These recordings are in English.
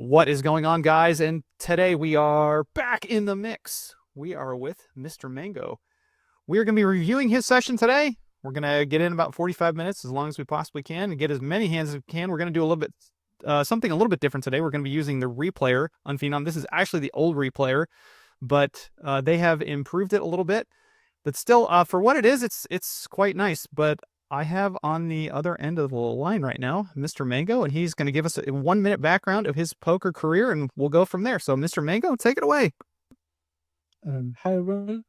What is going on, guys? And today we are back in the mix. We are with Mr. Mango. We are going to be reviewing his session today. We're going to get in about 45 minutes, as long as we possibly can, and get as many hands as we can. We're going to do a little bit, something a little bit different today. We're going to be using the replayer on Phenom. This is actually the old replayer, but they have improved it a little bit. But still, for what it is, it's quite nice. But I have on the other end of the line right now, Mr. Mango, and he's going to give us a 1 minute background of his poker career, and we'll go from there. So, Mr. Mango, take it away. Hi everyone.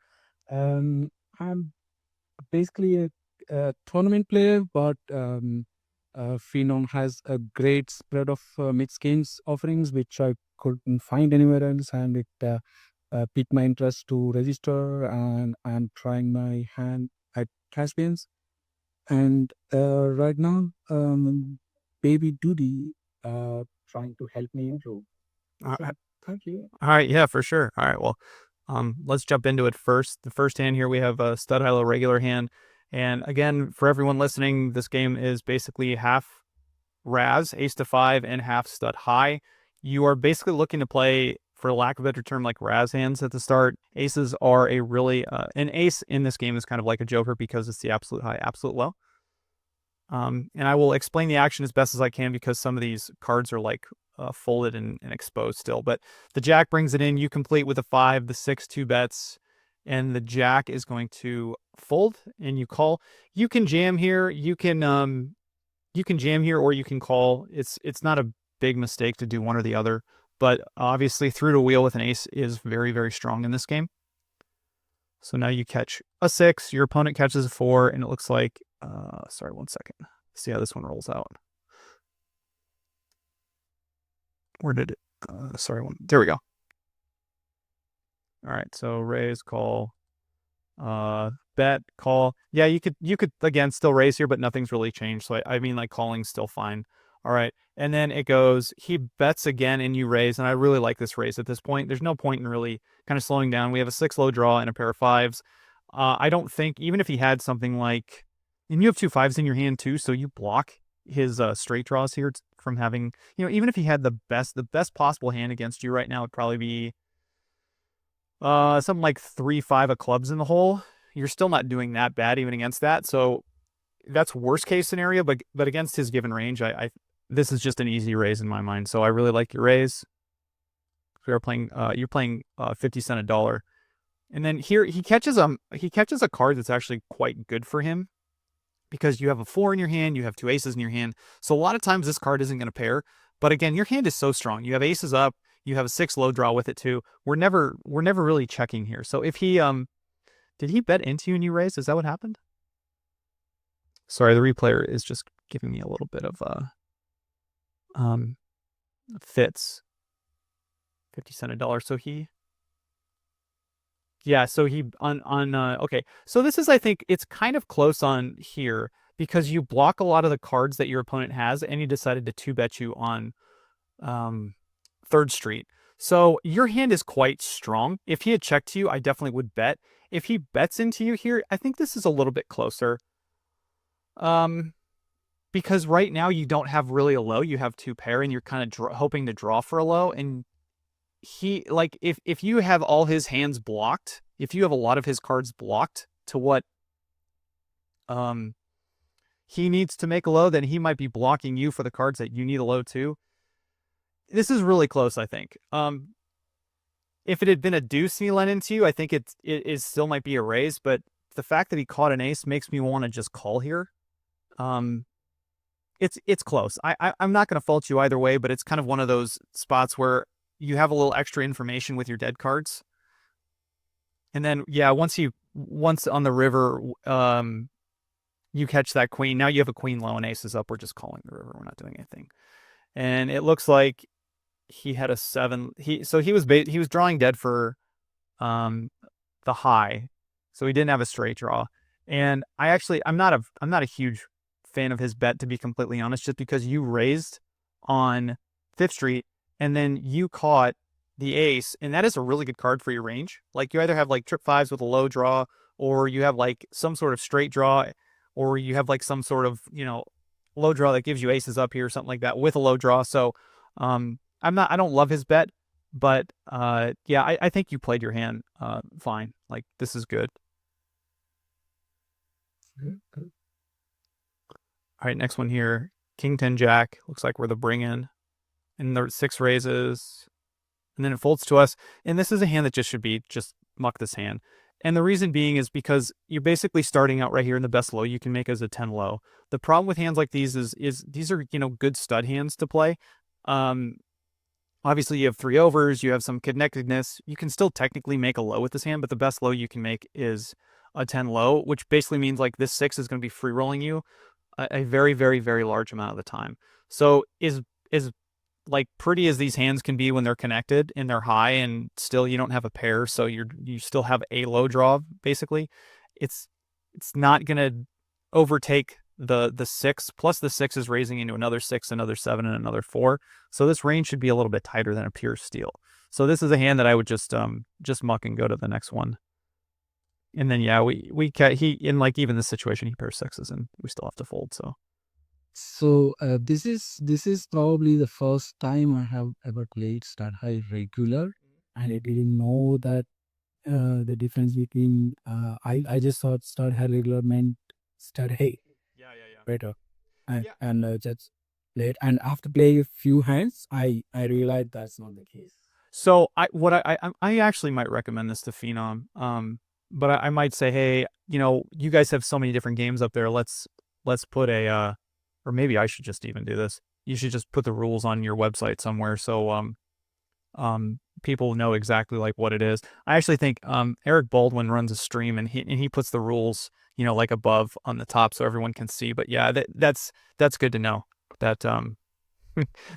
I'm basically a tournament player, but Phenom has a great spread of mixed games offerings, which I couldn't find anywhere else, and it piqued my interest to register. And I'm trying my hand at cash-games. And right now, Baby Doody trying to help me improve. All So, right. thank you. All right, yeah, for sure. All right, well, let's jump into it first. The first hand here, we have a stud high low regular hand. And again, for everyone listening, this game is basically half Raz, ace to five, and half stud high. You are basically looking to play, for lack of a better term, like Raz hands at the start. Aces are a really, an ace in this game is kind of like a joker because it's the absolute high, absolute low. And I will explain the action as best as I can because some of these cards are like folded and exposed still. But the jack brings it in. You complete with a five, the six, two bets, and the jack is going to fold and you call. You can jam here. You can jam here or you can call. It's not a big mistake to do one or the other. But obviously, through to wheel with an ace is very, very strong in this game. So now you catch a six, your opponent catches a four, and it looks like, sorry, 1 second. See how this one rolls out. Where did it, sorry, there we go. All right, so raise, call, bet, call. Yeah, you could again still raise here, but nothing's really changed. So I mean, like calling's still fine. All right, and then it goes, he bets again and you raise, and I really like this raise at this point. There's no point in really kind of slowing down. We have a six low draw and a pair of fives. I don't think, even if he had something like, and you have two fives in your hand too, so you block his straight draws here from having, even if he had the best possible hand against you right now would probably be something like 3-5 of clubs in the hole. You're still not doing that bad even against that. So that's worst case scenario, but against his given range, I this is just an easy raise in my mind. So I really like your raise. We are playing you're playing 50 cent a dollar. And then here he catches a card that's actually quite good for him because you have a four in your hand, you have two aces in your hand. So a lot of times this card isn't going to pair. But again, your hand is so strong. You have aces up, you have a six low draw with it too. We're never really checking here. So if he did he bet into you and you raised? Is that what happened? Sorry, the replayer is just giving me a little bit of fits. 50 cent a dollar. So he yeah, so he on okay. So this is, I think it's kind of close on here because you block a lot of the cards that your opponent has and he decided to two bet you on third street. So your hand is quite strong. If he had checked to you, I definitely would bet. If he bets into you here, I think this is a little bit closer. Because right now you don't have really a low, you have two pair and you're kind of hoping to draw for a low. And he, like, if you have all his hands blocked, if you have a lot of his cards blocked to what he needs to make a low, then he might be blocking you for the cards that you need a low too. This is really close, I think. If it had been a deuce and he lent into you, I think it is still might be a raise, but the fact that he caught an ace makes me want to just call here. It's close. I'm not going to fault you either way, but it's kind of one of those spots where you have a little extra information with your dead cards. And then, yeah, once on the river, you catch that queen. Now you have a queen low and aces up. We're just calling the river. We're not doing anything. And it looks like he had a seven. He was drawing dead for the high, so he didn't have a straight draw. And I'm not a huge fan of his bet, to be completely honest, just because you raised on Fifth Street and then you caught the ace, and that is a really good card for your range. Like you either have like trip fives with a low draw, or you have like some sort of straight draw, or you have like some sort of low draw that gives you aces up here or something like that with a low draw. So I don't love his bet, but yeah, I think you played your hand fine. Like this is good. All right, next one here. King 10 Jack. Looks like we're the bring in. And there's 6 raises. And then it folds to us. And this is a hand that just should be just muck this hand. And the reason being is because you're basically starting out right here in the best low you can make as a 10 low. The problem with hands like these is these are, you know, good stud hands to play. Um, Obviously you have 3 overs, you have some connectedness. You can still technically make a low with this hand, but the best low you can make is a 10 low, which basically means like this 6 is going to be free rolling you a very, very, very large amount of the time. So is like pretty as these hands can be when they're connected and they're high and still you don't have a pair, so you still have a low draw basically. It's it's not gonna overtake the 6, plus the 6 is raising into another 6, another 7, and another 4. So this range should be a little bit tighter than a pure steal. So this is a hand that I would just muck and go to the next one. And then yeah, he in like even this situation he pairs 6s and we still have to fold. So So this is probably the first time I have ever played stud high regular, and I didn't know that the difference between I just thought stud high regular meant stud high yeah. better, Yeah. and just played. And after playing a few hands, I realized that's not the case. So I actually might recommend this to Phenom. But I might say, hey, you know, you guys have so many different games up there. Let's put a or maybe I should just even do this. You should just put the rules on your website somewhere so people know exactly like what it is. I actually think Eric Baldwin runs a stream and he puts the rules, you know, like above on the top so everyone can see. But yeah, that's good to know. That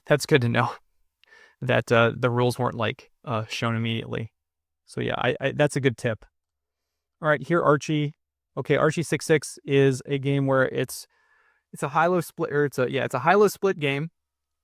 that's good to know that the rules weren't like shown immediately. So yeah, I that's a good tip. All right, here Archie. Okay, Archie 6-6 is a game where it's a high-low split, or it's a high-low split game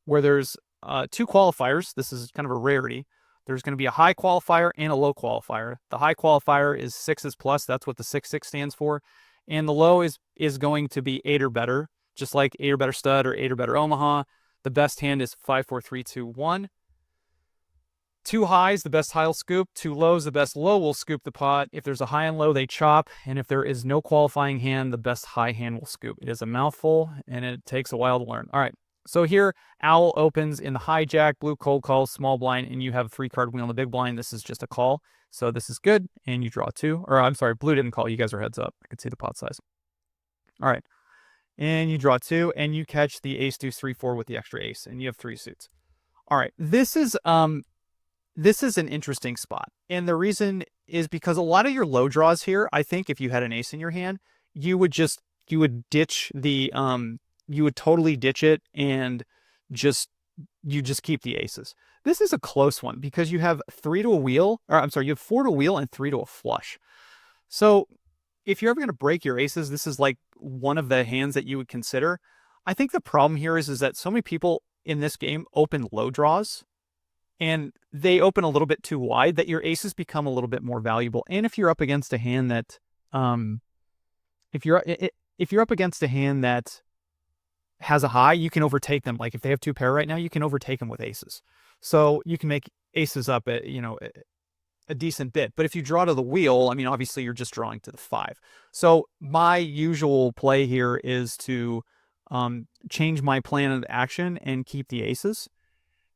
where there's 2 qualifiers. This is kind of a rarity. There's going to be a high qualifier and a low qualifier. The high qualifier is 6s plus. That's what the 6-6 stands for. And the low is going to be 8 or better, just like 8 or better stud or 8 or better Omaha. The best hand is 5, 4, 3, 2, 1. 2 highs, the best high will scoop. 2 lows, the best low will scoop the pot. If there's a high and low, they chop. And if there is no qualifying hand, the best high hand will scoop. It is a mouthful, and it takes a while to learn. All right. So here, Owl opens in the hijack, blue cold call, small blind, and you have a 3-card wheel on the big blind. This is just a call. So this is good. And you draw 2. Or I'm sorry, blue didn't call. You guys are heads up. I could see the pot size. All right. And you draw 2, and you catch the ace, deuce, 3, 4 with the extra ace, and you have 3 suits. All right. This is an interesting spot. And the reason is because a lot of your low draws here, I think if you had an ace in your hand, you would ditch the you would totally ditch it and just keep the aces. This is a close one because you have 3 to a wheel, or I'm sorry, you have 4 to a wheel and 3 to a flush. So if you're ever going to break your aces, this is like one of the hands that you would consider. I think the problem here is that so many people in this game open low draws and they open a little bit too wide that your aces become a little bit more valuable. And if you're up against a hand that, if you're up against a hand that has a high, you can overtake them. Like if they have 2 pair right now, you can overtake them with aces. So you can make aces up at, you know, a decent bit. But if you draw to the wheel, I mean, obviously you're just drawing to the 5. So my usual play here is to change my plan of action and keep the aces.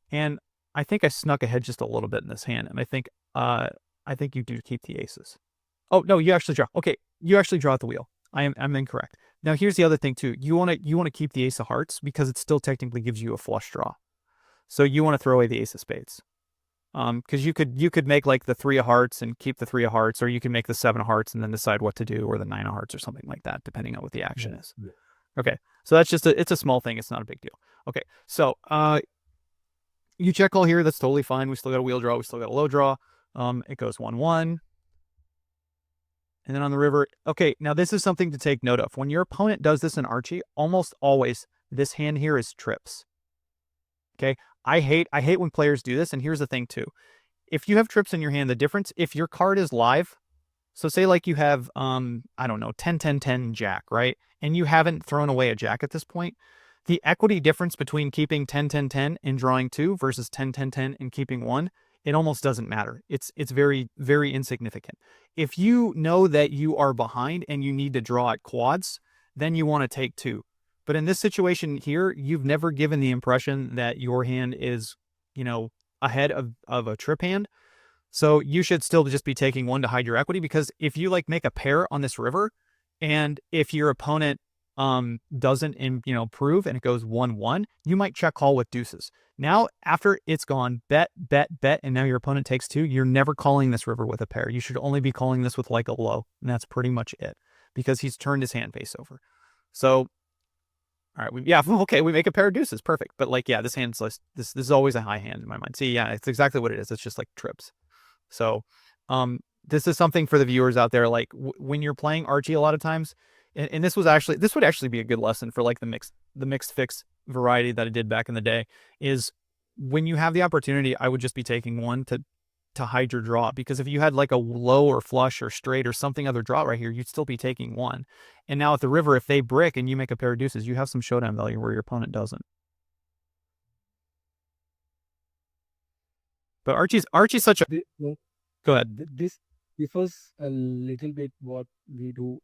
And I think I snuck ahead just a little bit in this hand, and I think you do keep the aces. Oh no, you actually draw. Okay, you actually draw at the wheel. I'm incorrect. Now here's the other thing too. You want to keep the ace of hearts because it still technically gives you a flush draw. So you want to throw away the ace of spades. Because you could make like the 3 of hearts and keep the 3 of hearts, or you can make the 7 of hearts and then decide what to do, or the 9 of hearts or something like that, depending on what the action is. Yeah. Okay, so that's just it's a small thing. It's not a big deal. Okay, so you check all here. That's totally fine. We still got a wheel draw. We still got a low draw. It goes 1-1. And then on the river, okay, now this is something to take note of. When your opponent does this in Archie, almost always this hand here is trips. Okay, I hate when players do this. And here's the thing too. If you have trips in your hand, the difference, if your card is live, so say like you have, I don't know, 10-10-10 jack, right? And you haven't thrown away a jack at this point. the equity difference between keeping 10-10-10 and drawing 2 versus 10-10-10 and keeping 1, it almost doesn't matter. It's very, very insignificant. If you know that you are behind and you need to draw at quads, then you want to take 2. But in this situation here, you've never given the impression that your hand is, ahead of a trip hand. So you should still just be taking 1 to hide your equity, because if you like make a pair on this river, and if your opponent doesn't prove and it goes 1-1, you might check call with deuces. Now after it's gone bet, bet, bet, and now your opponent takes 2, you're never calling this river with a pair. You should only be calling this with like a low, and that's pretty much it, because he's turned his hand face over. So all right, we make a pair of deuces, perfect. But like, yeah, this hand's like, this is always a high hand in my mind. See, yeah, it's exactly what it is. It's just like trips. So, this is something for the viewers out there. Like when you're playing Archie, a lot of times, and this would actually be a good lesson for like the mixed fix variety that I did back in the day, is when you have the opportunity, I would just be taking 1 to hide your draw, because if you had like a low or flush or straight or something other draw right here, you'd still be taking 1. And now at the river, if they brick and you make a pair of deuces, you have some showdown value where your opponent doesn't. But Archie's such a go ahead. This differs a little bit what we do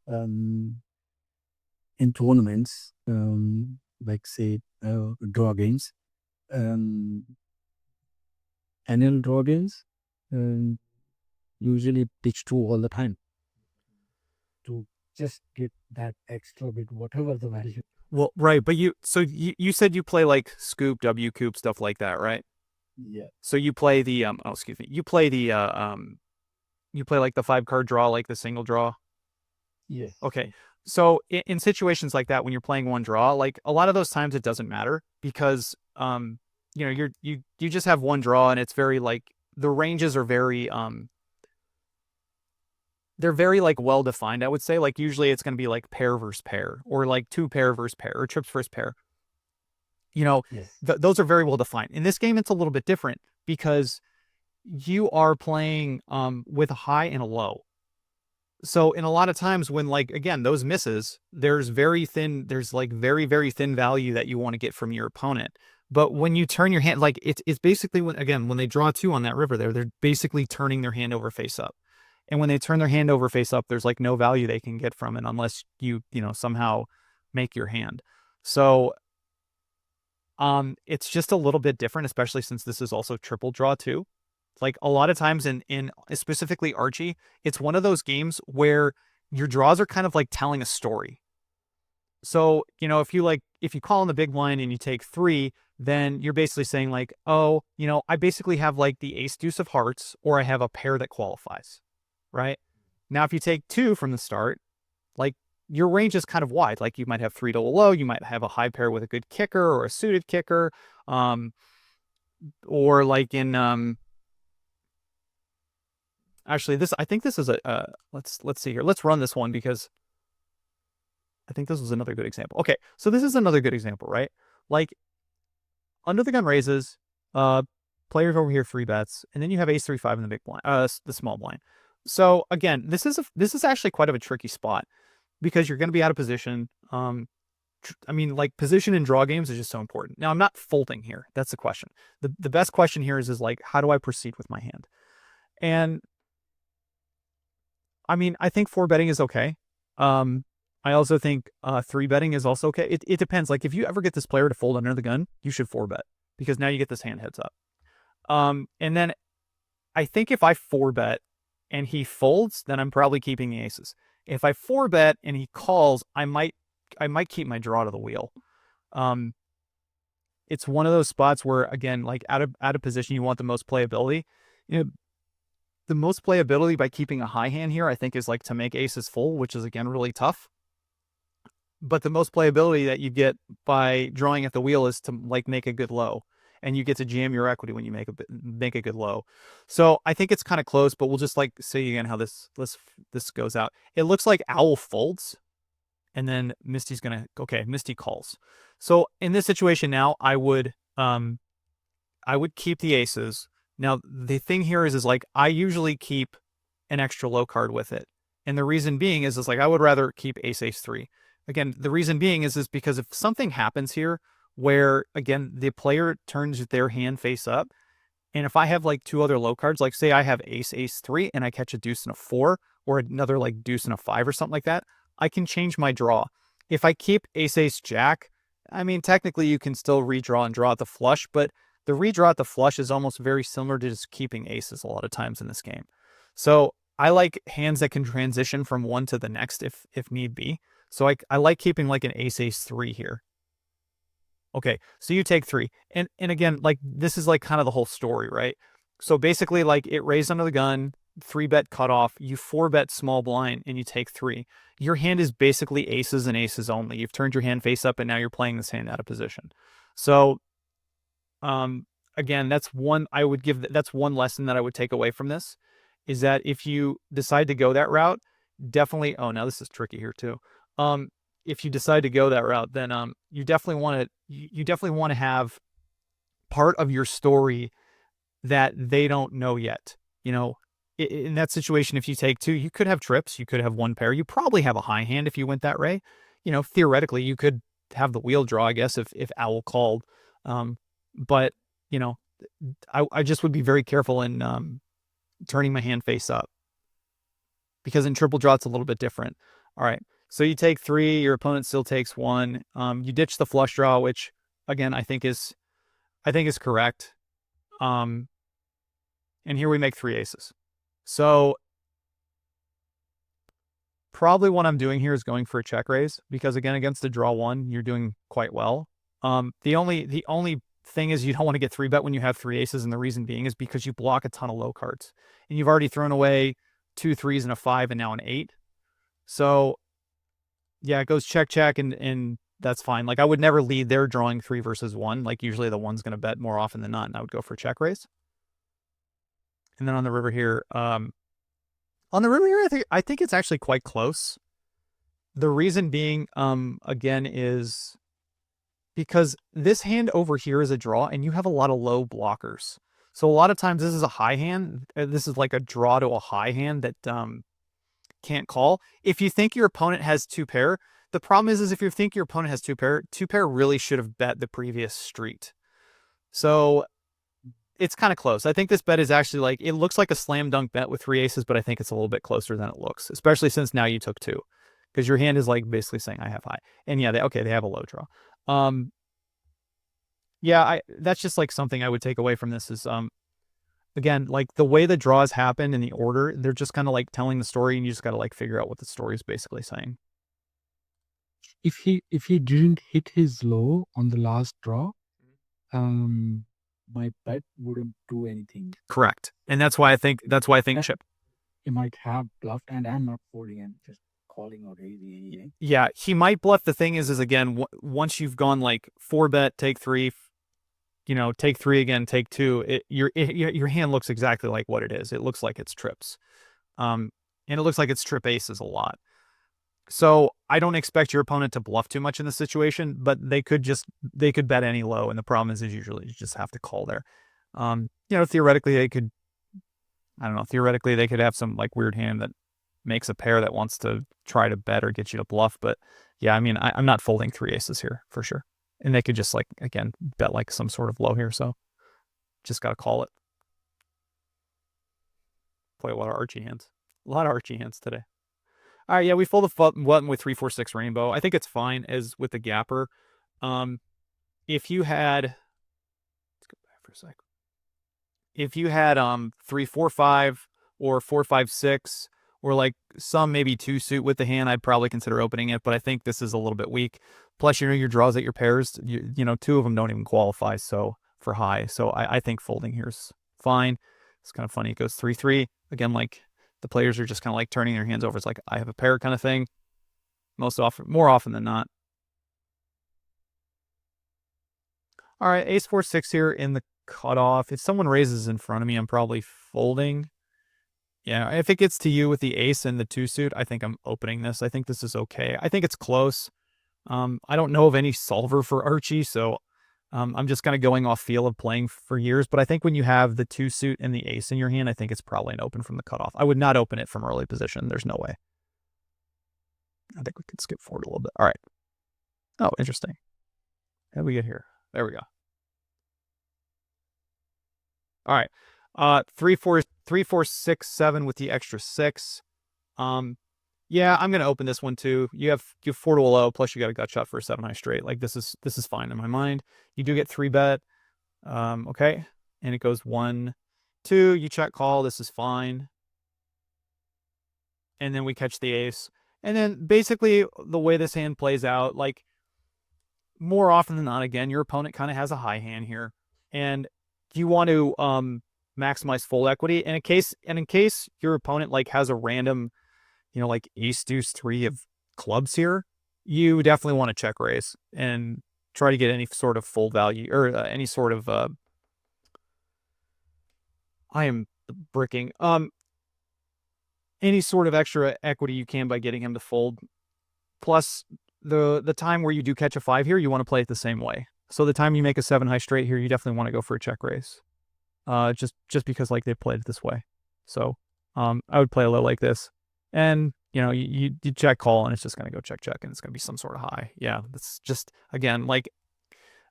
um, in tournaments, like say draw games, um, annual draw games. Usually pitch 2 all the time to just get that extra bit, whatever the value. Well, right, but you said you play like scoop, W coop, stuff like that, right? Yeah. So you play the excuse me, you play the you play like the 5-card draw, like the single draw. Yes. Okay. So in situations like that, when you're playing 1 draw, like a lot of those times it doesn't matter, because you just have 1 draw, and it's very like the ranges are very they're very like well defined, I would say. Like usually it's going to be like pair versus pair, or like 2 pair versus pair, or trips versus pair. Yes. Those are very well defined. In this game, it's a little bit different, because you are playing with a high and a low. So in a lot of times when, like, again, those misses, there's like very, very thin value that you want to get from your opponent. But when you turn your hand, like it's basically when they draw 2 on that river there, they're basically turning their hand over face up. And when they turn their hand over face up, there's like no value they can get from it unless you somehow make your hand. So it's just a little bit different, especially since this is also triple draw too. Like a lot of times in specifically Archie, it's one of those games where your draws are kind of like telling a story. So, if you call in the big blind and you take 3, then you're basically saying like, oh, I basically have like the ace deuce of hearts, or I have a pair that qualifies, right? Now, if you take 2 from the start, like your range is kind of wide. Like you might have 3 to a low, you might have a high pair with a good kicker or a suited kicker, or like in actually, I think this is let's see here. Let's run this one, because I think this was another good example. Okay, so this is another good example, right? Like under the gun raises, players over here 3 bets, and then you have ace 3-5 in the big blind, the small blind. So again, this is actually quite of a tricky spot, because you're going to be out of position. Like position in draw games is just so important. Now I'm not folding here. That's the question. The best question here is like, how do I proceed with my hand? And I think 4 betting is okay. I also think 3 betting is also okay. It depends. Like if you ever get this player to fold under the gun, you should 4 bet, because now you get this hand heads up. And then I think if I 4 bet and he folds, then I'm probably keeping the aces. If I 4 bet and he calls, I might keep my draw to the wheel. It's one of those spots where, again, like out of position, you want the most playability. The most playability by keeping a high hand here, I think, is like to make aces full, which is again really tough. But the most playability that you get by drawing at the wheel is to like make a good low, and you get to jam your equity when you make a good low. So I think it's kind of close, but we'll just like see again how this goes out. It looks like Owl folds, and then Misty's gonna Misty calls. So in this situation now, I would keep the aces. Now the thing here is like I usually keep an extra low card with it, and the reason being is like I would rather keep ace 3, Again, the reason being is because if something happens here where, again, the player turns their hand face up, and if I have like two other low cards, like say I have ace, ace three, and I catch a deuce and a four, or another like deuce and a five or something like that, I can change my draw. If I keep ace, ace, jack, I mean, technically you can still redraw and draw out the flush, but the redraw at the flush is almost very similar to just keeping aces a lot of times in this game. So I like hands that can transition from one to the next if need be. So I like keeping like an ace, ace three here. Okay, so you take three. And again, like this is like kind of the whole story, right? So basically, like it raised under the gun, 3-bet cutoff, you 4-bet small blind, and you take three. Your hand is basically aces and aces only. You've turned your hand face up, and now you're playing this hand out of position. So again, that's one I would give that's one lesson that I would take away from this is that if you decide to go that route, definitely now this is tricky here too. If you decide to go that route, then you definitely want to have part of your story that they don't know yet. You know, in that situation, if you take two, you could have trips, you could have one pair, you probably have a high hand if you went that way. You know, theoretically, you could have the wheel draw, I guess, if Owl called. But you know, I just would be very careful in turning my hand face up because in triple draw it's a little bit different. All right, so you take three, your opponent still takes one. You ditch the flush draw, which again I think is correct. And here we make three aces. So probably what I'm doing here is going for a check raise because again against a draw one you're doing quite well. The only thing is you don't want to get 3-bet when you have three aces, and the reason being is because you block a ton of low cards and you've already thrown away 2 3s and a 5 and now an 8. So yeah, it goes check check and that's fine. Like I would never lead there drawing 3 versus 1. Like usually the one's going to bet more often than not, and I would go for a check raise. And then on the river here, I think it's actually quite close. The reason being, again, is because this hand over here is a draw, and you have a lot of low blockers. So a lot of times this is a high hand. This is like a draw to a high hand that can't call. If you think your opponent has two pair, the problem is if you think your opponent has two pair really should have bet the previous street. So it's kind of close. I think this bet is actually like, it looks like a slam dunk bet with three aces, but I think it's a little bit closer than it looks, especially since now you took two. Because your hand is like basically saying I have high. And yeah, they have a low draw. Yeah, that's just like something I would take away from this is again, like the way the draws happen in the order, they're just kind of like telling the story, and you just got to like figure out what the story is basically saying. If he didn't hit his low on the last draw, my bet wouldn't do anything. Correct. And that's why I think chip. He might have bluffed, and I'm not folding and just calling or raising anything. Yeah, he might bluff. The thing is again, once you've gone like 4-bet, take three, take three again, take two, your hand looks exactly like what it is. It looks like it's trips. And it looks like it's trip aces a lot. So I don't expect your opponent to bluff too much in the situation, but they could bet any low, and the problem is usually you just have to call there. Theoretically they could, I don't know, theoretically they could have some like weird hand that makes a pair that wants to try to bet or get you to bluff, but yeah, I mean I'm not folding three aces here for sure. And they could just like again bet like some sort of low here, so just gotta call it. Play a lot of Archie hands. A lot of Archie hands today. All right, yeah, we fold the button with 3-4-6 rainbow. I think it's fine as with the gapper. If you had, let's go back for a sec. If you had 3-4-5 or 4-5-6 or like some maybe two suit with the hand, I'd probably consider opening it. But I think this is a little bit weak. Plus, your draws at your pairs, two of them don't even qualify for high. So I think folding here is fine. It's kind of funny. It goes 3-3 again, like. The players are just kind of like turning their hands over. It's like, I have a pair kind of thing. More often than not. All right, ace 4-6 here in the cutoff. If someone raises in front of me, I'm probably folding. Yeah, if it gets to you with the ace and the two suit, I think I'm opening this. I think this is okay. I think it's close. I don't know of any solver for Archie, so I'm just kind of going off feel of playing for years, but I think when you have the two suit and the ace in your hand, I think it's probably an open from the cutoff. I would not open it from early position. There's no way. I think we could skip forward a little bit. All right. Oh, interesting. How do we get here? There we go. All right. 3, 4, 6, 7 with the extra 6. Um, yeah, I'm gonna open this one too. You have 4 to a low, plus you got a gut shot for a 7 high straight. Like this is fine in my mind. You do get 3 bet. Okay. And it goes 1, 2, you check call, this is fine. And then we catch the ace. And then basically the way this hand plays out, like more often than not, again, your opponent kind of has a high hand here. And you want to maximize full equity. And in case your opponent like has a random, like ace deuce 3 of clubs here, you definitely want to check raise and try to get any sort of full value or any sort of I am bricking any sort of extra equity you can by getting him to fold. Plus the time where you do catch a 5 here, you want to play it the same way. So the time you make a 7 high straight here, you definitely want to go for a check raise. Just because like they played it this way. So I would play a low like this. And you check call and it's just gonna go check check and it's gonna be some sort of high. Yeah, that's just again like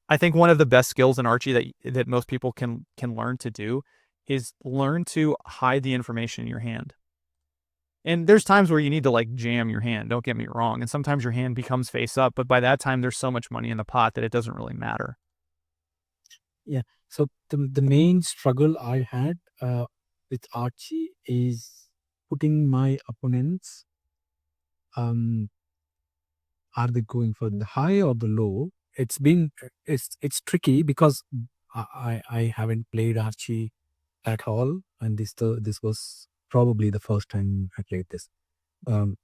I think one of the best skills in Archie that most people can learn to do is learn to hide the information in your hand. And there's times where you need to like jam your hand, don't get me wrong. And sometimes your hand becomes face up, but by that time there's so much money in the pot that it doesn't really matter. Yeah. So the main struggle I had with Archie is putting my opponents. Are they going for the high or the low? It's tricky because I haven't played Archie at all, and this was probably the first time I played this.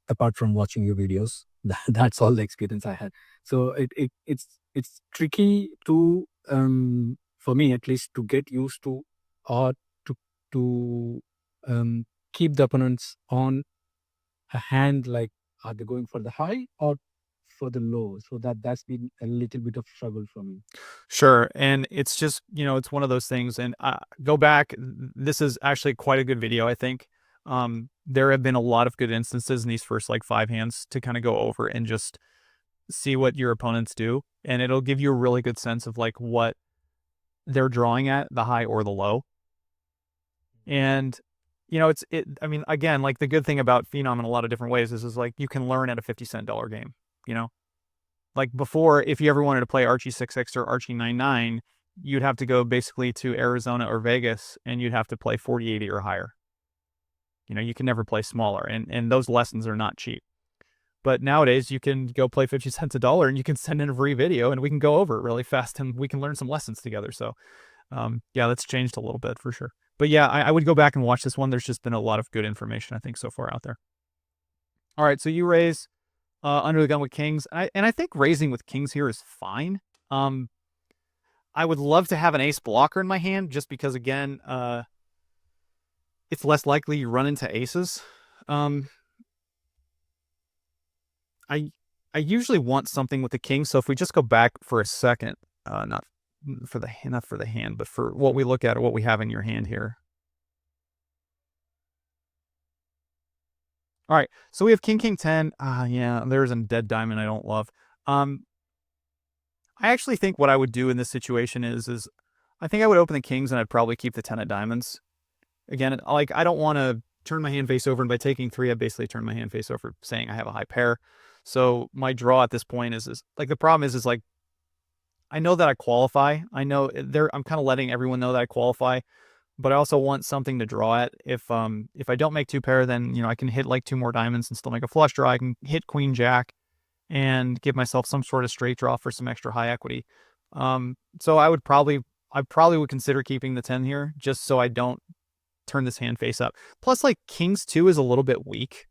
Apart from watching your videos, that's all the experience I had. So it's tricky to for me at least to get used to, or to keep the opponents on a hand, like are they going for the high or for the low? So that's been a little bit of struggle for me. Sure. And it's just, it's one of those things. And go back. This is actually quite a good video, I think. There have been a lot of good instances in these first like 5 hands to kind of go over and just see what your opponents do. And it'll give you a really good sense of like what they're drawing at, the high or the low. And, I mean, again, like the good thing about Phenom in a lot of different ways is like you can learn at a 50-cent dollar game, you know? Like before, if you ever wanted to play Archie 6X or Archie 9-9, you'd have to go basically to Arizona or Vegas and you'd have to play 40-80 or higher. You can never play smaller, and those lessons are not cheap. But nowadays, you can go play 50 cents a dollar and you can send in a free video and we can go over it really fast and we can learn some lessons together. So, yeah, that's changed a little bit for sure. But yeah, I would go back and watch this one. There's just been a lot of good information, I think, so far out there. All right, so you raise under the gun with kings. And I think raising with kings here is fine. I would love to have an ace blocker in my hand just because, again, it's less likely you run into aces. I usually want something with the king. So if we just go back for a second, not for the hand, but for what we look at or what we have in your hand here. All right, so we have king, king, 10. Yeah, there's a dead diamond I don't love. I actually think what I would do in this situation is I think I would open the kings and I'd probably keep the 10 of diamonds. Again, like I don't want to turn my hand face over, and by taking 3, I basically turn my hand face over, saying I have a high pair. So my draw at this point is like the problem is like I know that I qualify. I know I'm kind of letting everyone know that I qualify, but I also want something to draw at. If I don't make 2 pair, then I can hit like 2 more diamonds and still make a flush draw. I can hit queen jack and give myself some sort of straight draw for some extra high equity. So I probably would consider keeping the 10 here just so I don't turn this hand face up. Plus, like kings 2 is a little bit weak.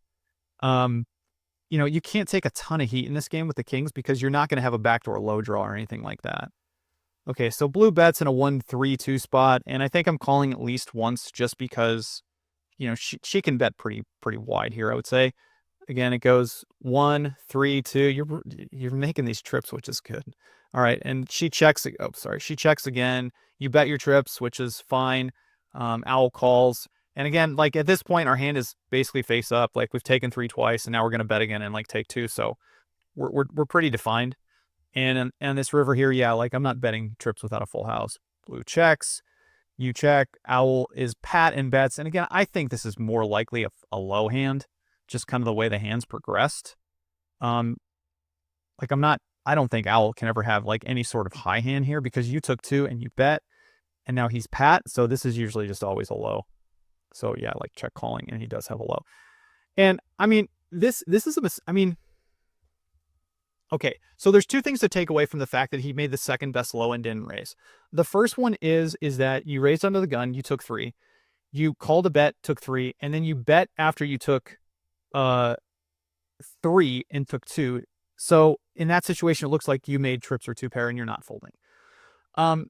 You can't take a ton of heat in this game with the kings because you're not going to have a backdoor low draw or anything like that. Okay, so blue bets in a 1-3-2 spot, and I think I'm calling at least once just because, she can bet pretty wide here, I would say. Again, it goes 1-3-2. You're making these trips, which is good. All right, and she checks. Oh, sorry, she checks again. You bet your trips, which is fine. Owl calls, And again, like at this point, our hand is basically face up. Like we've taken 3 twice, and now we're gonna bet again and like take 2. So we're pretty defined. And this river here, yeah, like I'm not betting trips without a full house. Blue checks, you check. Owl is pat and bets. And again, I think this is more likely a low hand, just kind of the way the hands progressed. Um, like I don't think Owl can ever have like any sort of high hand here because you took 2 and you bet, and now he's pat. So this is usually just always a low. So yeah, like check calling, and he does have a low. And I mean, this is I mean, okay, so there's 2 things to take away from the fact that he made the second best low and didn't raise. The first one is that you raised under the gun, you took 3, you called a bet, took 3, and then you bet after you took uh 3 and took 2. So in that situation, it looks like you made trips or 2 pair and you're not folding. Um,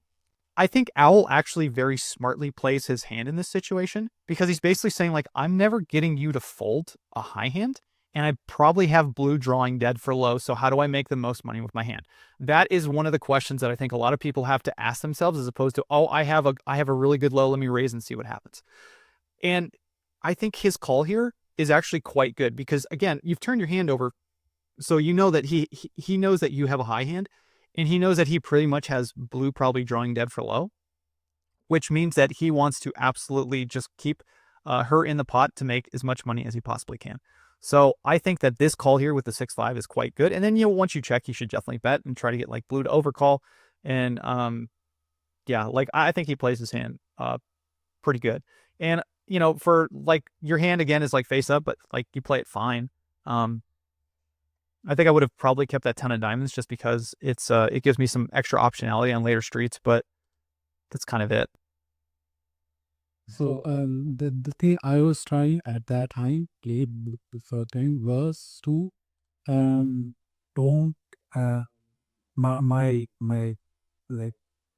I think Owl actually very smartly plays his hand in this situation because he's basically saying, like, I'm never getting you to fold a high hand, and I probably have blue drawing dead for low. So how do I make the most money with my hand? That is one of the questions that I think a lot of people have to ask themselves, as opposed to, oh, I have a really good low. Let me raise and see what happens. And I think his call here is actually quite good because again, you've turned your hand over, so you know that he knows that you have a high hand, and he knows that he pretty much has blue probably drawing dead for low, which means that he wants to absolutely just keep her in the pot to make as much money as he possibly can. So I think that this call here with the 6-5 is quite good. And then, once you check, you should definitely bet and try to get like blue to overcall. And yeah, like I think he plays his hand pretty good. And for like your hand again is like face up, but like you play it fine. I think I would have probably kept that 10 of diamonds just because it gives me some extra optionality on later streets, but that's kind of it. So the thing I was trying at that time, play before thing, was to don't my like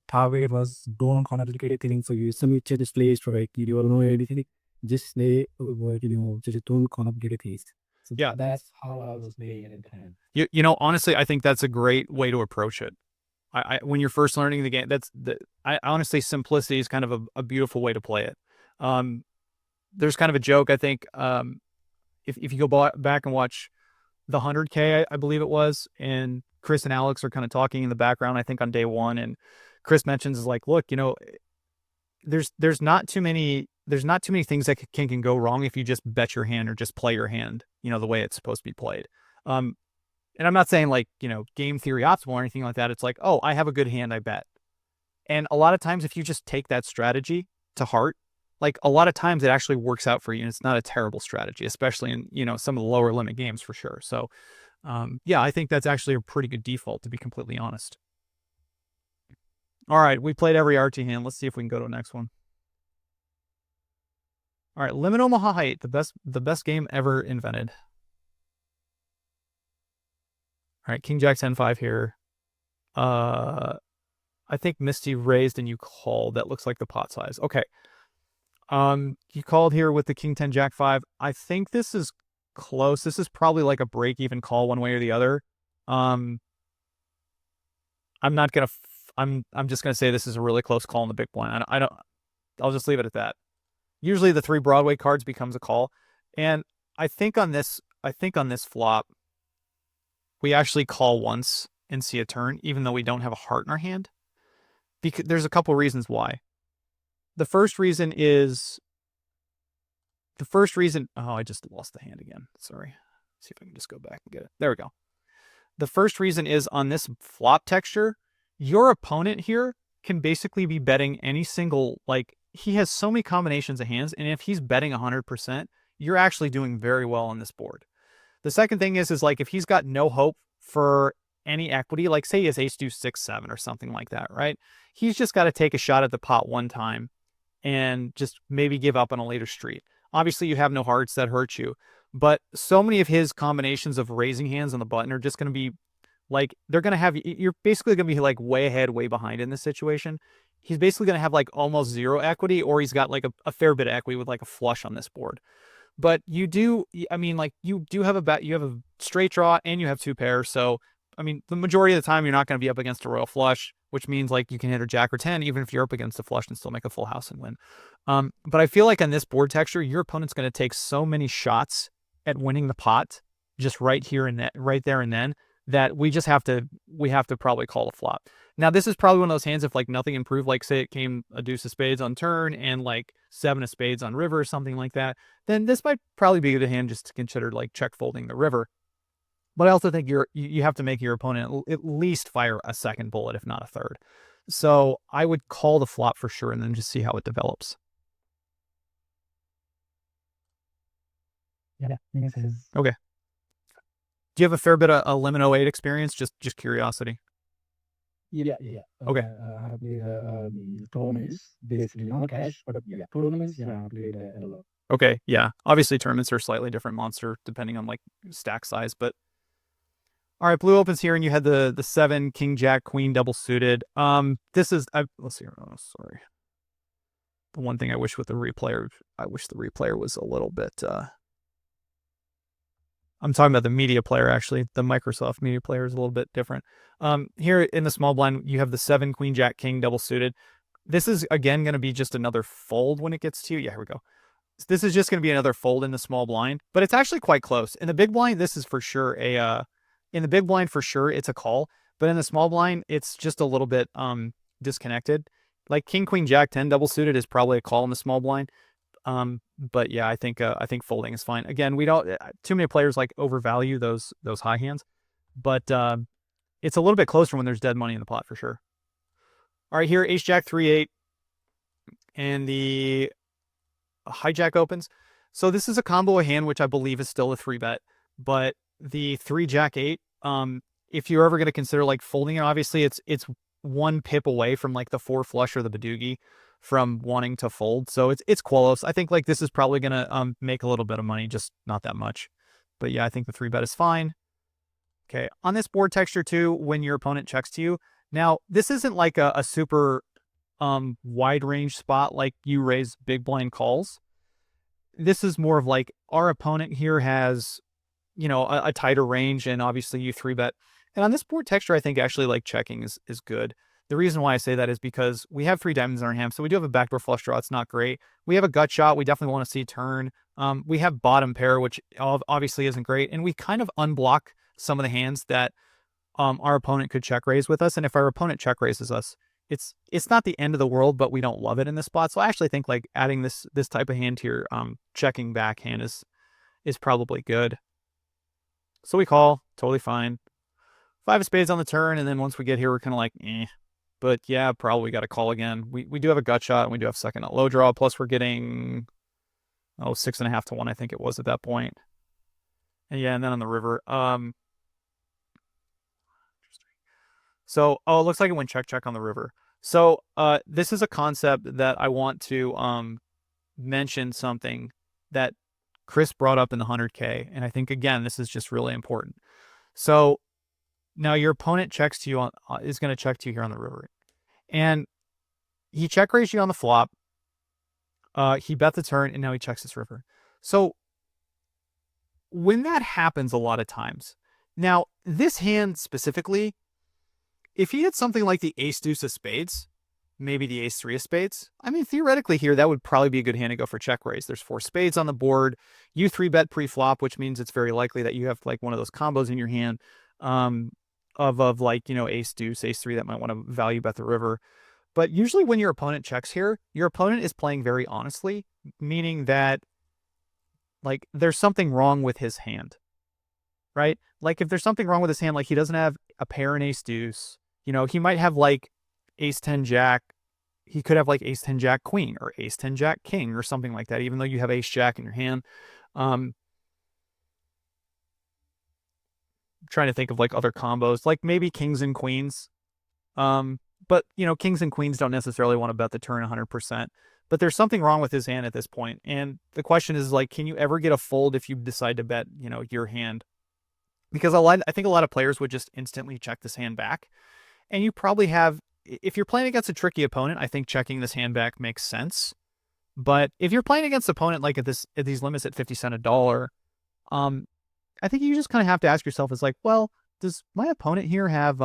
target was don't complicated things for you. Some just plays for like you don't know anything. Just play what just don't complicated things. So Yeah. that's how I was playing it at the time. Honestly, I think that's a great way to approach it. When you're first learning the game, I honestly, simplicity is kind of a beautiful way to play it. Um, there's kind of a joke, I think, if you go back and watch the 100K, I believe it was, and Chris and Alex are kind of talking in the background, I think on day 1, and Chris mentions is like, look, there's not too many things that can go wrong if you just bet your hand or just play your hand, the way it's supposed to be played. And I'm not saying like, game theory optimal or anything like that. It's like, oh, I have a good hand, I bet. And a lot of times, if you just take that strategy to heart, like a lot of times it actually works out for you, and it's not a terrible strategy, especially in, some of the lower limit games for sure. So, yeah, I think that's actually a pretty good default, to be completely honest. All right, we played every RT hand. Let's see if we can go to the next one. All right, Limit Omaha Height, the best game ever invented. All right, King Jack 10-5 here. I think Misty raised and you called. That looks like the pot size. Okay. You called here with the King 10 Jack 5. I think this is close. This is probably like a break-even call one way or the other. I'm not gonna. I'm just gonna say this is a really close call in the big blind. I don't. I'll just leave it at that. Usually the 3 Broadway cards becomes a call, and I think on this flop, we actually call once and see a turn, even though we don't have a heart in our hand. Because there's a couple reasons why. The first reason, oh, I just lost the hand again. Sorry. Let's see if I can just go back and get it. There we go. The first reason is on this flop texture, your opponent here can basically be betting any single, like, he has so many combinations of hands, and if he's betting 100%, you're actually doing very well on this board. The second thing is like, if he's got no hope for any equity, like say he has ace deuce 6 7 or something like that, right? He's just got to take a shot at the pot one time and just maybe give up on a later street. Obviously, you have no hearts that hurt you, but so many of his combinations of raising hands on the button are just going to be like, they're going to have, you're basically going to be like way ahead, way behind in this situation. He's basically going to have like almost 0 equity, or he's got like a fair bit of equity with like a flush on this board. But you do have a straight draw and you have 2 pairs. So, I mean, the majority of the time you're not going to be up against a royal flush. which means like you can hit a jack or 10 even if you're up against a flush and still make a full house and win. But I feel like on this board texture, your opponent's going to take so many shots at winning the pot just right here and that, right there and then, that we have to probably call a flop. Now, this is probably one of those hands if like nothing improved, like say it came a deuce of spades on turn and like 7 of spades on river or something like that, then this might probably be a good hand just to consider like check folding the river. But I also think you have to make your opponent at least fire a second bullet, if not a third. So I would call the flop for sure and then just see how it develops. Yeah, makes sense. Okay. Do you have a fair bit of limit 08 experience? Just curiosity. Yeah, yeah. Okay. I have played tournaments, basically not cash, but yeah, tournaments. Yeah, I played a lot. Okay. Yeah. Obviously, tournaments are a slightly different monster depending on like stack size. But all right, blue opens here, and you had the 7 king jack queen double suited. This is let's see. Oh, sorry. The one thing I wish with the replayer, I wish the replayer was a little bit. I'm talking about the media player, actually. The Microsoft media player is a little bit different. Here in the small blind, you have the 7 queen jack king double suited. This is again going to be just another fold when it gets to you. Yeah, here we go. This is just going to be another fold in the small blind, but it's actually quite close. In the big blind, this is for sure in the big blind for sure it's a call, but in the small blind, it's just a little bit disconnected. Like king queen jack 10 double suited is probably a call in the small blind. But yeah, I think folding is fine. Again, we don't too many players like overvalue those high hands, but it's a little bit closer when there's dead money in the pot for sure. All right, here ace jack 3-8, and the hijack opens. So this is a combo of hand which I believe is still a 3-bet, but the 3 jack 8, if you're ever going to consider like folding it, obviously it's 1 pip away from like the 4 flush or the badoogie from wanting to fold. So it's close. I think like this is probably going to make a little bit of money, just not that much. But yeah, I think the 3-bet is fine. Okay, on this board texture too, when your opponent checks to you, now this isn't like a super wide range spot like you raise big blind calls. This is more of like our opponent here has, a tighter range, and obviously you 3-bet. And on this board texture, I think actually like checking is good. The reason why I say that is because we have 3 diamonds in our hand, so we do have a backdoor flush draw. It's not great. We have a gut shot. We definitely want to see turn. We have bottom pair, which obviously isn't great, and we kind of unblock some of the hands that our opponent could check raise with us. And if our opponent check raises us, it's not the end of the world, but we don't love it in this spot. So I actually think like adding this type of hand to your checking back hand is probably good. So we call, totally fine. 5 of spades on the turn, and then once we get here, we're kind of like, eh. But yeah, probably got to call again. We do have a gut shot, and we do have second at low draw. Plus, we're getting 6.5 to 1, I think it was at that point. And yeah, and then on the river, so it looks like it went check on the river. So this is a concept that I want to mention something that Chris brought up in the 100K, and I think again this is just really important. So now your opponent checks to you is going to check to you here on the river, and he check raised you on the flop. He bet the turn, and now he checks this river. So when that happens a lot of times, now this hand specifically, if he had something like the ace deuce of spades, maybe the ace 3 of spades, I mean, theoretically here, that would probably be a good hand to go for check raise. There's 4 spades on the board. You 3-bet pre-flop, which means it's very likely that you have like one of those combos in your hand of like, ace deuce, ace 3 that might want to value bet the river. But usually when your opponent checks here, your opponent is playing very honestly, meaning that like there's something wrong with his hand, right? Like if there's something wrong with his hand, like he doesn't have a pair in ace deuce, he might have like ace 10 jack. He could have like ace 10 jack queen or ace 10 jack king or something like that, even though you have ace jack in your hand. Trying to think of like other combos, like maybe kings and queens. But kings and queens don't necessarily want to bet the turn 100%. But there's something wrong with his hand at this point. And the question is like, can you ever get a fold if you decide to bet, your hand? Because I think a lot of players would just instantly check this hand back. And you probably have, if you're playing against a tricky opponent, I think checking this hand back makes sense. But if you're playing against an opponent like at these limits at 50 cents a dollar, I think you just kind of have to ask yourself, is like, well, does my opponent here have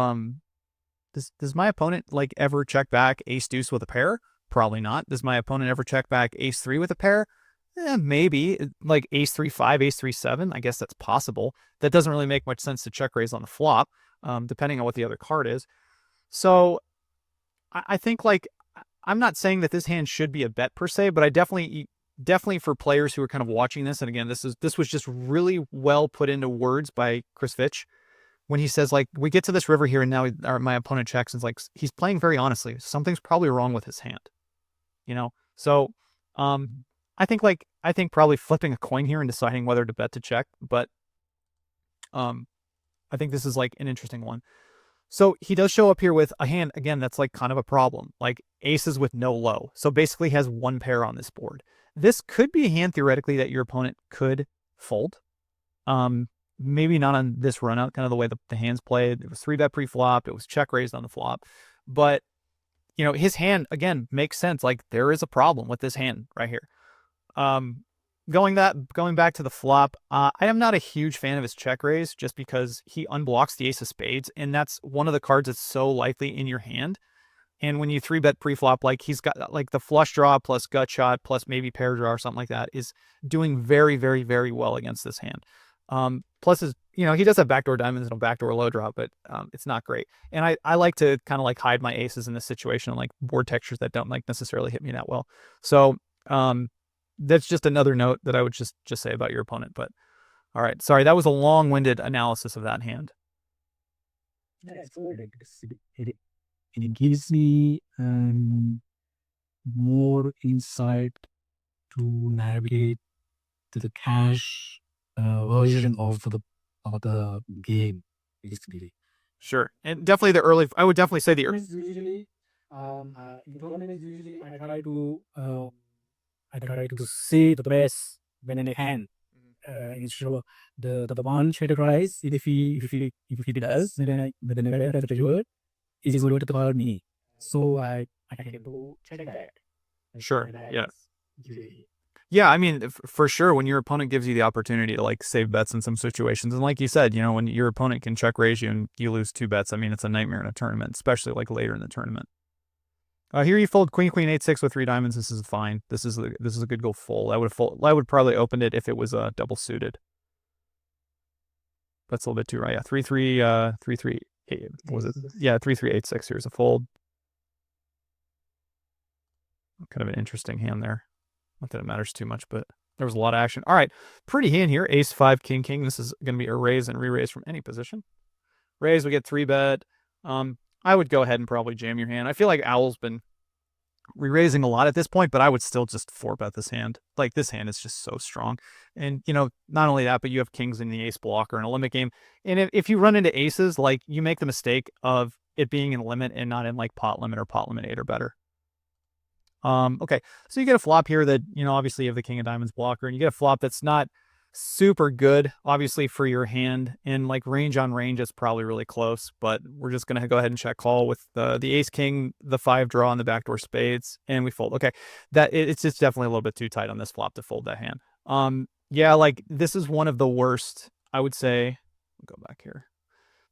Does my opponent like ever check back ace deuce with a pair? Probably not. Does my opponent ever check back ace three with a pair? Maybe like ace three five, ace three seven. I guess that's possible. That doesn't really make much sense to check raise on the flop, depending on what the other card is. So I think like I'm not saying that this hand should be a bet per se, but I definitely for players who are kind of watching this, and again, this was just really well put into words by Chris Fitch when he says like we get to this river here and now my opponent checks and it's like he's playing very honestly. Something's probably wrong with his hand, you know. So I think probably flipping a coin here and deciding whether to bet to check, but um I think this is like an interesting one. So he does show up here with a hand, again, that's like kind of a problem, like aces with no low. So basically has one pair on this board. This could be a hand theoretically that your opponent could fold. Maybe not on this run out, kind of the way the hands played. It was 3-bet pre-flop. It was check raised on the flop. But, you know, his hand, again, makes sense. Like there is a problem with this hand right here. Um, going back to the flop, I am not a huge fan of his check raise just because he unblocks the ace of spades, and that's one of the cards that's so likely in your hand. And when you 3-bet pre-flop, like he's got like the flush draw plus gut shot plus maybe pair draw or something like that is doing very, very, very well against this hand. Plus his, you know, he does have backdoor diamonds and a backdoor low draw, but it's not great. And I like to kind of like hide my aces in this situation, like board textures that don't like necessarily hit me that well. So that's just another note that I would just say about your opponent. But all right, sorry, that was a long-winded analysis of that hand. Yeah, it's good. It gives me more insight to navigate to the cash version of the game, basically. Sure, and definitely the early. I would definitely say the Usually, in tournaments, usually I try to see the best when in a hand. Instead of the one shadow rise, if he does, then I get the reward is going to call me. So I can do check that. sure, yeah. Yeah, I mean, for sure, when your opponent gives you the opportunity to like save bets in some situations, and like you said, you know, when your opponent can check raise you and you lose 2 bets, I mean, it's a nightmare in a tournament, especially like later in the tournament. Here you fold queen queen 8-6 with 3 diamonds. This is fine. This is a good go fold. I would probably opened it if it was double suited. That's a little bit too right. Yeah, 3-3 3-3 8. Was it? Yeah, 3-3 8-6. Here's a fold. Kind of an interesting hand there. Not that it matters too much, but there was a lot of action. All right, pretty hand here. Ace 5 king king. This is going to be a raise and re-raise from any position. Raise, we get 3-bet. I would go ahead and probably jam your hand. I feel like Owl's been re-raising a lot at this point, but I would still just 4-bet this hand. Like this hand is just so strong. And you know, not only that, but you have kings in the ace blocker in a limit game. And if you run into aces, like you make the mistake of it being in limit and not in like pot limit or pot limit 8 or better. Okay, so you get a flop here that, you know, obviously you have the king of diamonds blocker, and you get a flop that's not super good, obviously, for your hand. In like range on range, it's probably really close, but we're just gonna go ahead and check call with the ace king, the 5 draw, and the backdoor spades, and we fold. Okay, it's just definitely a little bit too tight on this flop to fold that hand. Yeah, like this is one of the worst, I would say. Go back here.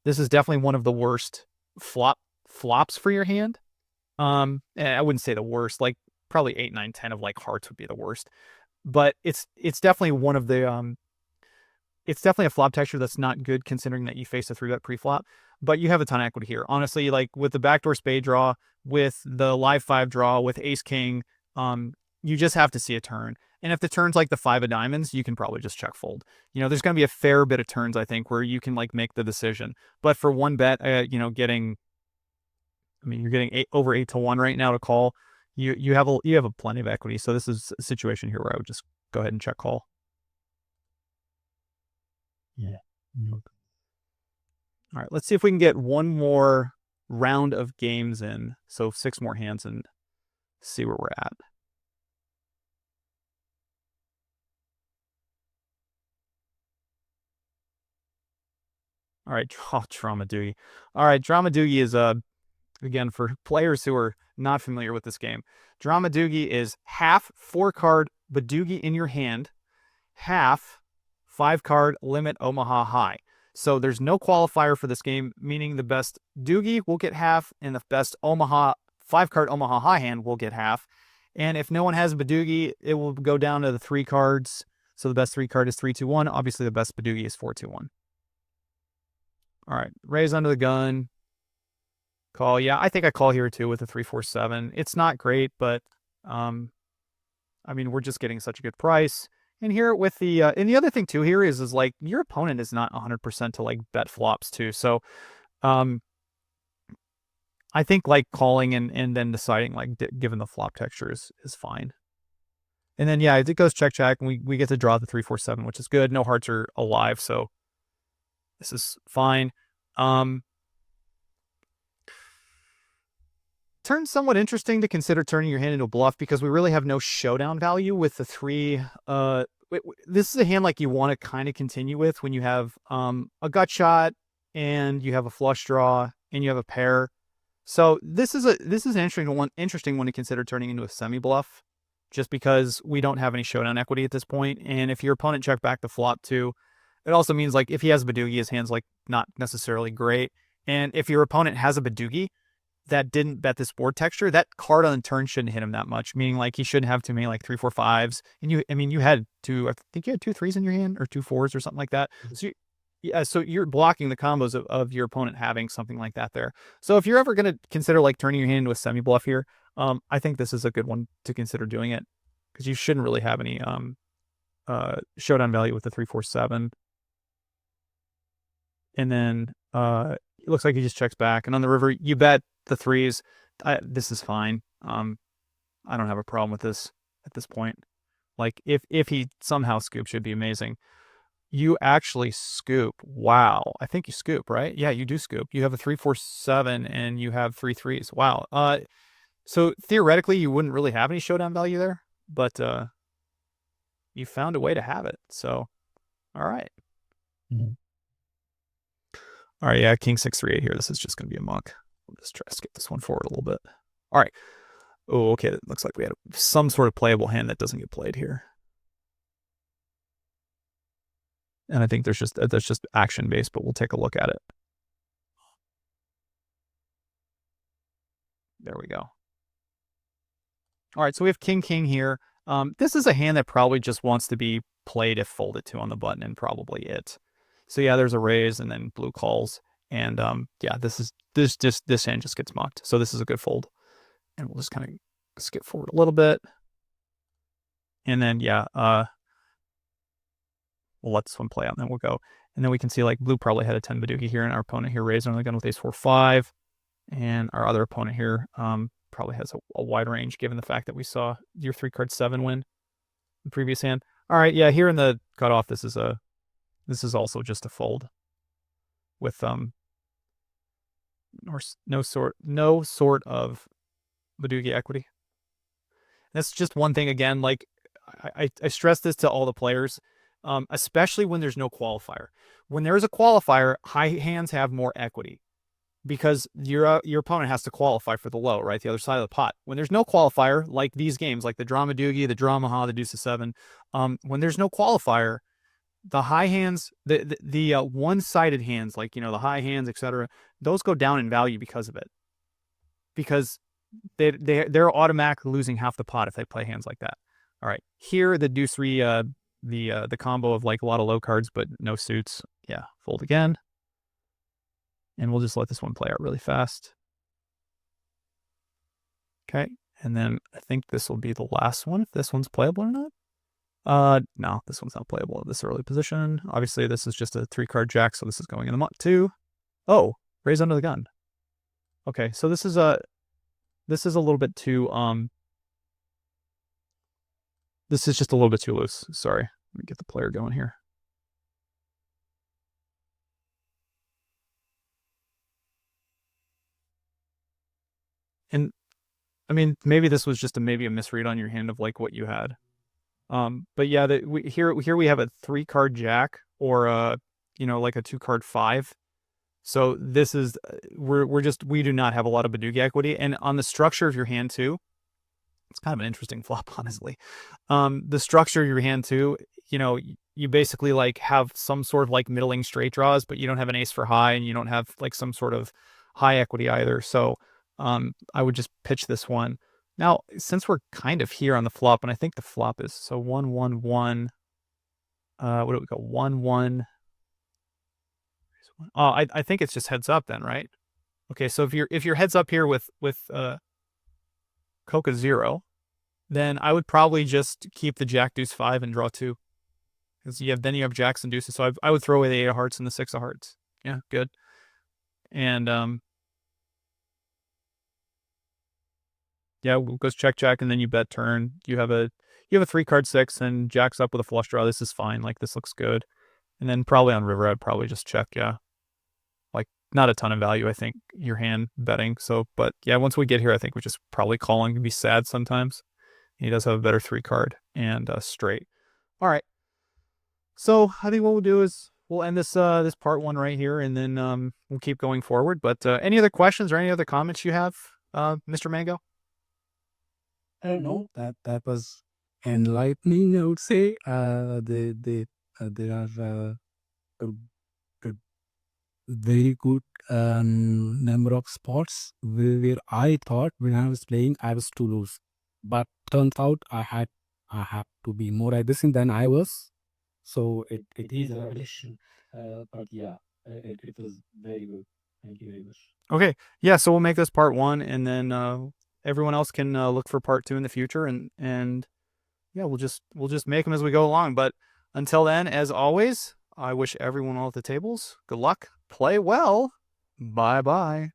This is definitely one of the worst flops for your hand. I wouldn't say the worst, like probably 8, 9, 10 of like hearts would be the worst, but it's definitely one of the it's definitely a flop texture that's not good considering that you face a 3-bet pre-flop, but you have a ton of equity here. Honestly, like with the backdoor spade draw, with the live 5 draw, with ace king, you just have to see a turn. And if the turn's like the 5 of diamonds, you can probably just check fold. You know, there's going to be a fair bit of turns, I think, where you can like make the decision. But for 1-bet, you know, you're getting over 8-1 right now to call. You have a plenty of equity. So this is a situation here where I would just go ahead and check call. Yeah. All right, let's see if we can get one more round of games in. So 6 more hands and see where we're at. All right, Drama Doogie. All right, Drama Doogie is again, for players who are not familiar with this game, Drama Doogie is half 4-card Badoogie in your hand, half 5-card limit Omaha High. So there's no qualifier for this game, meaning the best Doogie will get half, and the best Omaha 5-card Omaha high hand will get half. And if no one has a Badoogie, it will go down to the 3 cards. So the best 3 card is 3-2-1. Obviously, the best Badoogie is 4-2-1. All right, raise under the gun. Call. Yeah, I think I call here too with a 3-4-7. It's not great, but I mean, we're just getting such a good price. And here with the and the other thing too here is like your opponent is not 100% to like bet flops too. So um I think like calling and then deciding like given the flop texture is fine. And then yeah, it goes check check and we get to draw the 3-4-7, which is good. No hearts are alive, so this is fine. Turns somewhat interesting to consider turning your hand into a bluff because we really have no showdown value with the 3. This is a hand like you want to kind of continue with when you have a gut shot and you have a flush draw and you have a pair. So this is an interesting one to consider turning into a semi bluff, just because we don't have any showdown equity at this point. And if your opponent check back the flop too, it also means like if he has a Badoogie, his hand's like not necessarily great. And if your opponent has a Badoogie that didn't bet this board texture, that card on the turn shouldn't hit him that much. Meaning like he shouldn't have too many like 3-4-5s. And you had I think you had 2 3s in your hand or 2 4s or something like that. So you're blocking the combos of your opponent having something like that there. So if you're ever going to consider like turning your hand into a semi bluff here, I think this is a good one to consider doing it because you shouldn't really have any showdown value with the 3-4-7. And then it looks like he just checks back. And on the river, you bet the 3s. This is fine. I don't have a problem with this at this point. Like if he somehow scoops, should be amazing. You actually scoop. Wow. I think you scoop, right? Yeah, you do scoop. You have a 3-4-7 and you have 3 3s. Wow. So theoretically you wouldn't really have any showdown value there, but you found a way to have it. So all right. Mm-hmm. All right, yeah, King 6-3-8 here. This is just gonna be a muck. We'll just try to skip this one forward a little bit. All right. Oh, okay. It looks like we had some sort of playable hand that doesn't get played here. And I think that's just action based, but we'll take a look at it. There we go. All right, so we have King King here. This is a hand that probably just wants to be played if folded to on the button, and probably it. So yeah, there's a raise and then blue calls, and yeah, this hand just gets mucked. So this is a good fold, and we'll just kind of skip forward a little bit, and then yeah, we'll let this one play out, and then we'll go. And then we can see like blue probably had a 10 Badoogie here, and our opponent here raised on the gun with ace-4-5, and our other opponent here probably has a wide range given the fact that we saw your 3-card 7 win the previous hand. All right, yeah, here in the cutoff, this is also just a fold with no sort of Badoogie equity. That's just one thing again. Like I stress this to all the players, especially when there's no qualifier. When there is a qualifier, high hands have more equity because your opponent has to qualify for the low, right? The other side of the pot. When there's no qualifier, like these games, like the Drama Doogie, the Drama Ha, the Deuce of 7, when there's no qualifier, the high hands, the one-sided hands, like the high hands, etc., those go down in value because of it. Because they're automatically losing half the pot if they play hands like that. All right, here the Deuce 3, the combo of like a lot of low cards but no suits. Yeah, fold again. And we'll just let this one play out really fast. Okay, and then I think this will be the last one, if this one's playable or not. No, this one's not playable at this early position. Obviously, this is just a 3-card jack, so this is going in the muck too. Oh, raise under the gun. Okay, so this is a little bit too this is just a little bit too loose. Sorry. Let me get the player going here. And I mean, maybe this was just maybe a misread on your hand of like what you had. But yeah, here we have a 3-card jack or like a 2-card 5. So this is we do not have a lot of Badoogie equity, and on the structure of your hand too. It's kind of an interesting flop, honestly. The structure of your hand too, you know, you basically like have some sort of like middling straight draws, but you don't have an ace for high, and you don't have like some sort of high equity either. So I would just pitch this one. Now, since we're kind of here on the flop, and I think the flop is so 1-1-1. What do we go? 1-1. Oh, I think it's just heads up then, right? Okay, so if you're heads up here with Coca 0, then I would probably just keep the Jack Deuce 5 and draw 2. Because you have jacks and deuces. So I would throw away the 8 of hearts and the 6 of hearts. Yeah, good. And yeah, it goes check check, and then you bet turn. You have a 3-card 6 and jacks up with a flush draw. This is fine. Like, this looks good. And then probably on river, I'd probably just check. Yeah, like, not a ton of value, I think, your hand betting. So, but yeah, once we get here, I think we're just probably calling to be sad sometimes. He does have a better 3-card and straight. All right. So I think what we'll do is we'll end this part 1 right here, and then we'll keep going forward. But any other questions or any other comments you have, Mr. Mango? No, that was enlightening, I would say. There are a, a very good number of spots where I thought when I was playing I was to lose, but turns out I have to be more aggressive than I was. So it is a revelation. But yeah, it was very good. Thank you very much. Okay, yeah. So we'll make this part 1, and then everyone else can look for part 2 in the future, and yeah, we'll just make them as we go along. But until then, as always, I wish everyone all at the tables good luck, play well, bye bye.